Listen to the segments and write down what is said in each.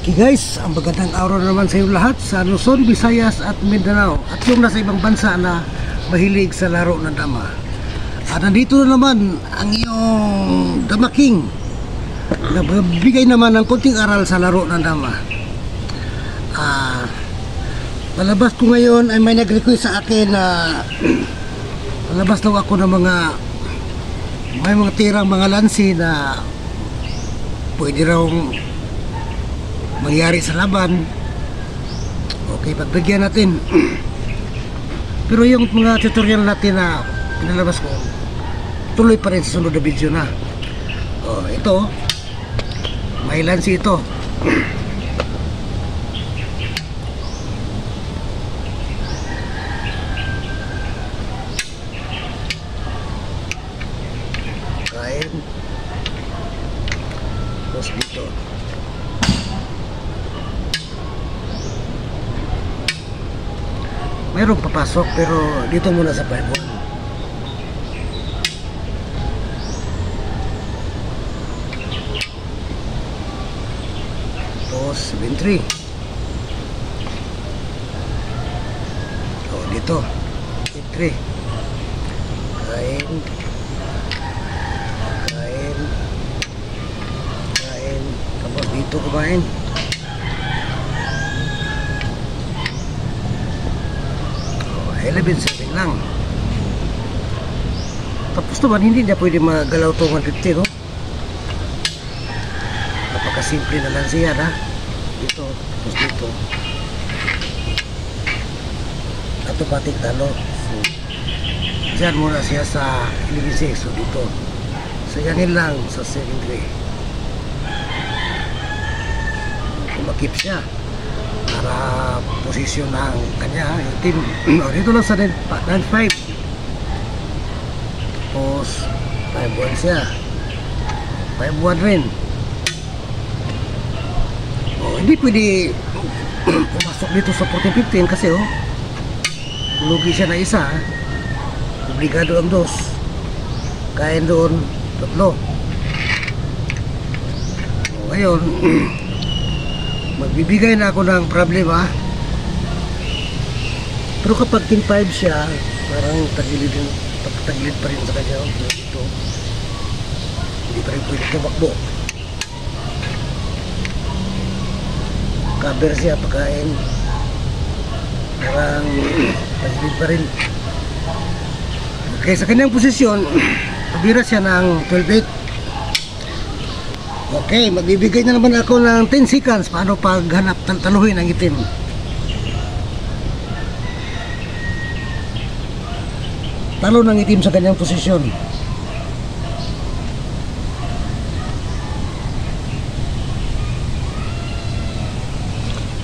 Okay guys, ang magandang araw naman sa inyo lahat sa Luzon, Visayas at Mindanao at yung nasa ibang bansa na mahilig sa laro ng dama. At nandito na naman ang iyong Dama King na bibigay naman ng konting aral sa laro ng dama. Palabas ko ngayon ay may nag-request sa akin na palabas daw ako ng may mga tirang mga lansi na pwede raw mangyari sa laban. Okay, pagbigyan natin. Pero yung mga tutorial natin na pinalabas ko, tuloy pa rin sa sunod na video na. Ito, may lansi ito. Kain. Tapos dito. Mayroong papasok pero dito muna sa 5-1. Tapos 7-3. Dito 8-3. Kain. Tapos dito kumain. 11-7 lang. Tapos naman hindi niya pwede magalaw to 150, no? Napakasimple na lang siya, ha? Dito, tapos dito. Automatic talo. So, dyan muna siya sa 11-6. So dito, sayangin lang sa 7-3. Kumakip siya para posisyon ng kanya yung team. Dito lang sa 9-5. Tapos 5-1 siya, 5-1 rin. Hindi pwede pumasok dito sa 14-15 kasi lugi siya na isa. Obligado ang 2. Kain doon 3. Ngayon magbibigay na ako ng problema. Pero kapag 10-5 siya, parang tagilid pa rin sa kanya. Dito hindi pa rin pwede tumakbo. Cover siya, pagkain, parang tagilid pa rin. Okay, sa kanyang posisyon pabira siya ng 12-8. Okay, magbibigay na naman ako ng 10 seconds paano paghanap taluhin ang itim. Talo ng itim sa kanyang posisyon.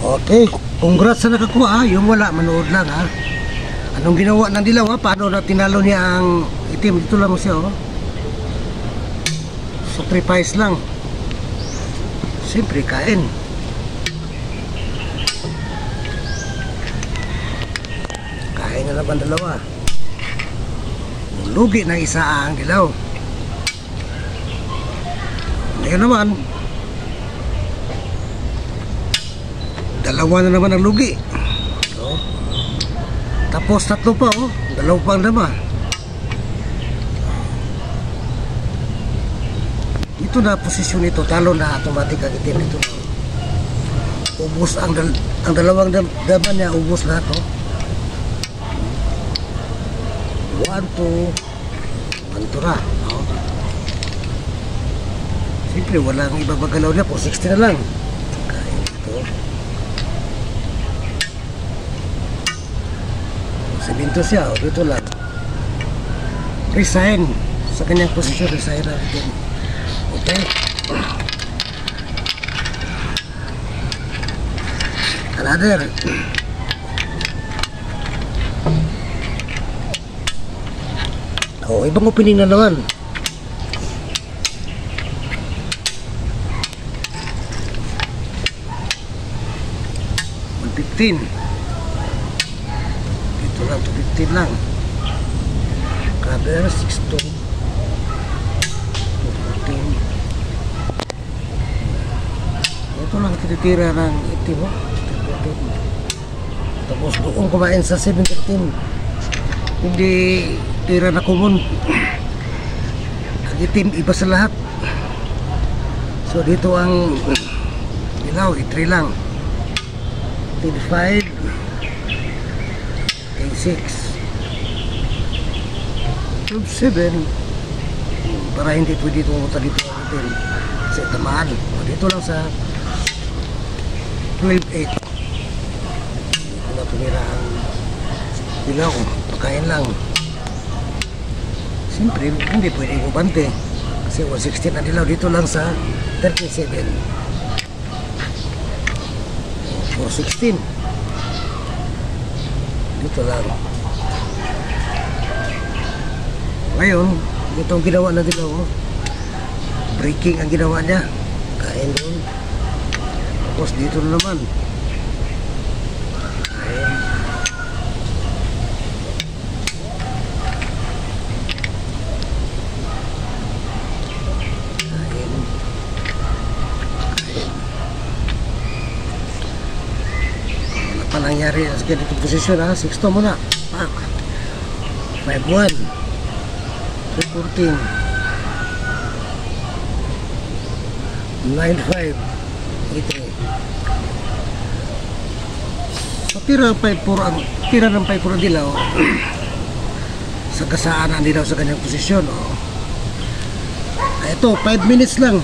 Okay, congrats sa nakakuha. Yung wala, manood lang, ha. Anong ginawa ng dilaw, ha? Paano na tinalo niya ang itim? Dito lang siya, sacrifice lang. Siyempre, kain. Kain na naman dalawa. Lugi na isa ang dilaw. Ngayon naman, dalawa na naman ang lugi. Tapos 3 pa, dalawa pa ang dama. Ito na posisyon nito, talo na automatic ang itim nito. Ubus ang dalawang dama niya, ubus lahat, 1-2 na, Siyempre walang ibabagalaw niya po, 60 na lang. Kaya ito 7 siya, dito lang. Resign sa kanyang posisyon, resign na ito. Okay. Another. Ibang opening na naman. 115. Dito lang, 215 lang. Cover 6-2. 214. Ito lang natitira ng itim mo. Tapos doon kumain sa 713. Hindi tira na common. Ang itim iba sa lahat. So dito ang ilaw, itri lang. 5 K6 7 para hindi pwede pumunta dito ang hotel kasi tamaan. O dito lang sa 12.8 dito na tumira ang ilaw, pagkain lang. Siyempre hindi pwede kubante kasi 116 ang ilaw. Dito lang sa 37 416 dito lang. Ngayon itong ginawa na dilaw, breaking ang ginawa niya, kain doon. Tapos dito na naman kain. Kain. Wala pa nangyari sa ganitong posisyon ha. 6 muna, 5-1 314 9-5 8 so tira ng 5-4 ang tira ng 5-4 ang dilaw sa kasaan ang dilaw sa kanyang posisyon. Ito 5 minutes lang,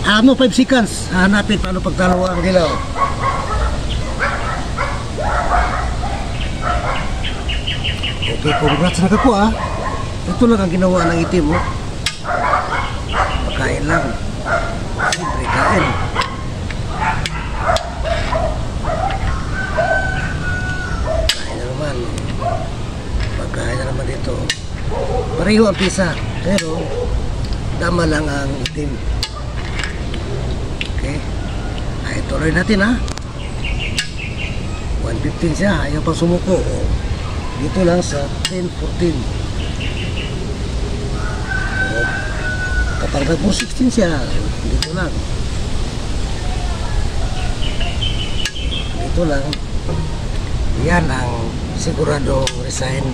5 seconds hanapin paano pagtalo ang dilaw. Okay, congrats na kako ah. Ito lang ang ginawa ng itim mo. Pagkain lang. Siyempre kain. Kain na naman. Pagkain na naman dito. Pareho ang pisa. Pero dama lang ang itim. Okay. Ay, tuloy natin ha. 115 siya. Ayaw pang sumuko. Dito lang sa 10-14. Kapag nag-416 siya, dito lang. Dito lang. Yan ang siguradong resign.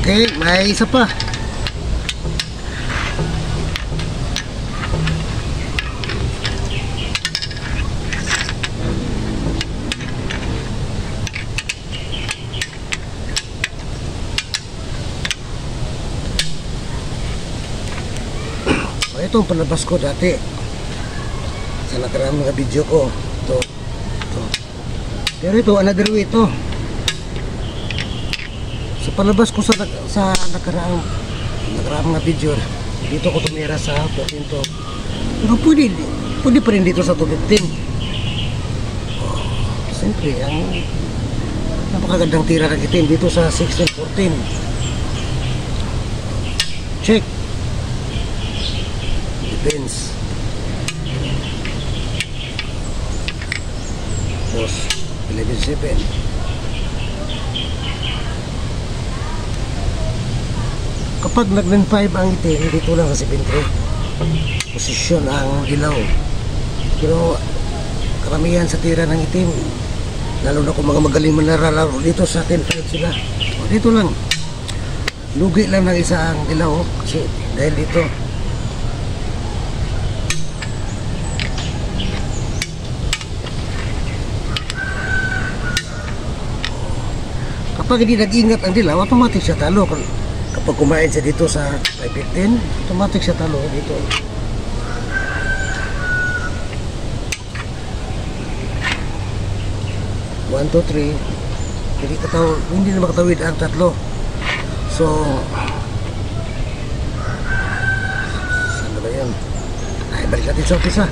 Okay, may isa pa. Ito ang palabas ko dati sa nakaraang mga video ko. Ito. Pero ito, another way ito. Sa palabas ko sa nakaraang mga video, dito ko tumira sa 14 to. Pero pwede pa rin dito sa 215. Siyempre, ang napakagandang tira ng itim dito sa 16-14. Check. Depends. Tapos 11-7. Kapag nag-9-5 ang itim, dito lang sa 7-3 posisyon ang ilaw. Pero karamihan sa tira ng itim, lalo na kung mga magaling manaralaro, dito sa 10-5 sila. O, dito lang. Lugi lang ng isa ang ilaw kasi dahil dito kapag hindi nag-ingat ang dilaw, automatic siya talo. Kapag kumain siya dito sa 5-15, automatic siya talo dito. One, two, three. Hindi na makatawid ang tatlo. So, saan na ba yan? Ay, balik natin sa umpisa.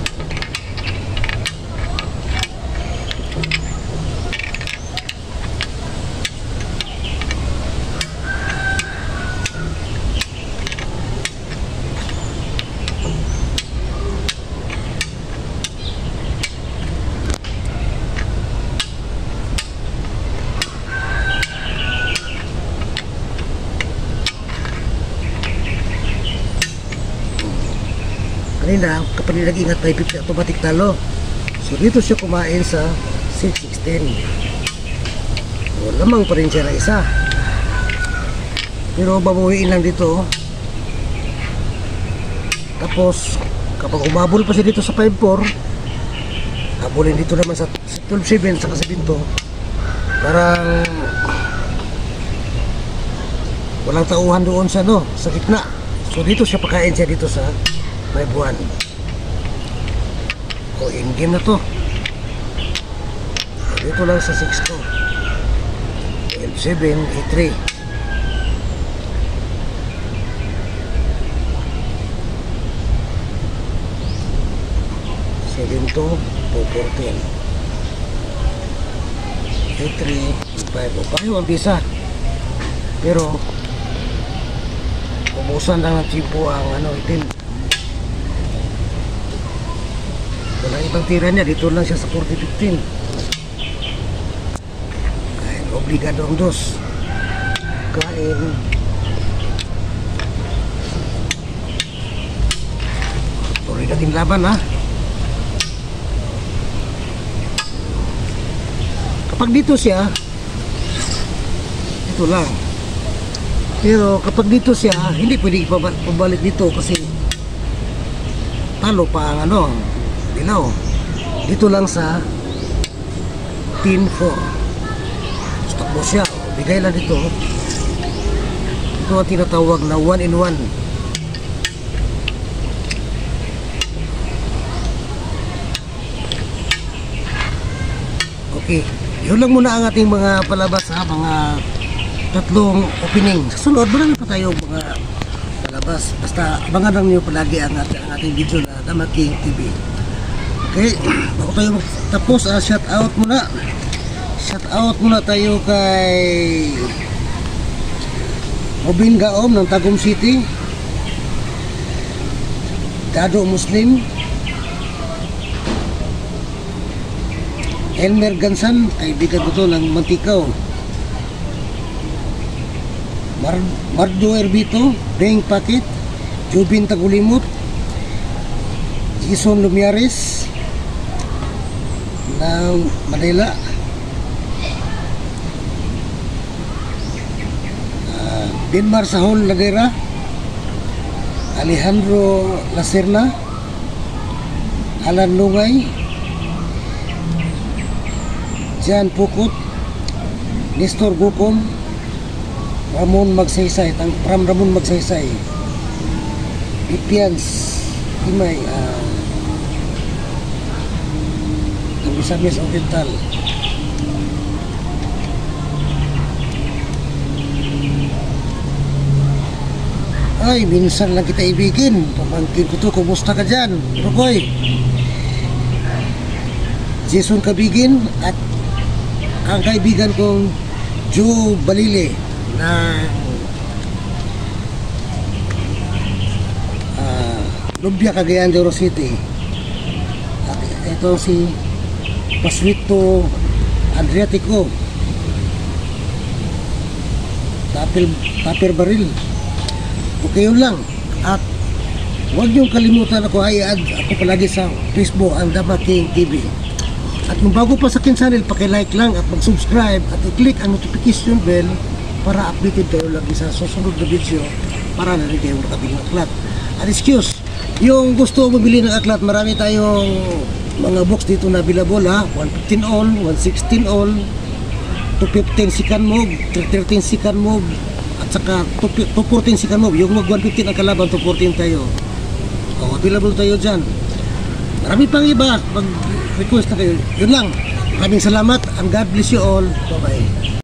kanina, kapag nag-ingat 550 automatic talo. So dito siya kumain sa 616. So, lamang pa rin siya na isa. Pero babawiin lang dito. Tapos kapag umabol pa siya dito sa 5-4, habulin dito naman sa 12-7 sa kasabinto, parang walang tauhan doon sa sa gitna. So dito siya pakain siya dito sa 5-1. O in game na to. So, dito lang sa 6 ko. 12-7, E3. Dito 414 E3 5 o payo ang bisa, pero ubusan lang ng tipo ang itim. Walang ibang tira niya, dito lang siya sa 40-15. Kain obligado ang dos. Kain tuloy natin laban, ha. Kapag dito siya, ito lang. Pero kapag dito siya, hindi pwede pabalik dito kasi talo pa ang dilaw. Dito lang sa 10-4. Stop mo siya. Bigay lang dito. Ito ang tinatawag na 1-in-1. Okay. Yun lang muna ang ating mga palabas, ha, mga tatlong opening. Sa sunod, marami pa tayo mga palabas. Basta abangan lang niyo palagi ang ating video na Dama King TV. Okay, bago tayo tapos, shout out muna. Shout out muna tayo kay Robin Gaom ng Tagum City, Dado Muslim, Elmer Gansan, kaibigan ko to ng Mantikaw, Mardo Erbito, Beng Pakit, Jubin Tagulimot, Jason Lumiares ng Manila, Denmar Sahol Lagera, Alejandro Lacerna, Alan Lungay, Jan Pukut, Nestor Gukom, Ramon Magsaysay, Ramon Magsaysay, Ipians, Imay, Misamis Oriental, ay minsan lang kita ibigin, pamangkin ko to, kumusta ka dyan, Rokoy, Jason Kabigin, at ang kaibigan kong Joe Balile na Lumbia, Cagayan de Oro City. At ito si Paswito Adriatico, Tapir Baril. Okay, yun lang. At huwag niyong kalimutan ako, i-add ako palagi sa Facebook, ang Dama King TV. At kung bago pa sa akin channel, paki-like lang at mag-subscribe at i-click ang notification bell para updated kayo lagi sa susunod na video, para na rin kayo makabili ng aklat. At excuse, yung gusto mabili ng aklat, marami tayong mga box dito na available, ha. 115 all, 116 all, 215 second move, 313 second move, at saka 214 second move. Yung mag 115 ang kalaban, 214 tayo. O, available tayo dyan. Marami pang iba, mag-request na kayo. Yun lang. Maraming salamat and God bless you all. Bye-bye.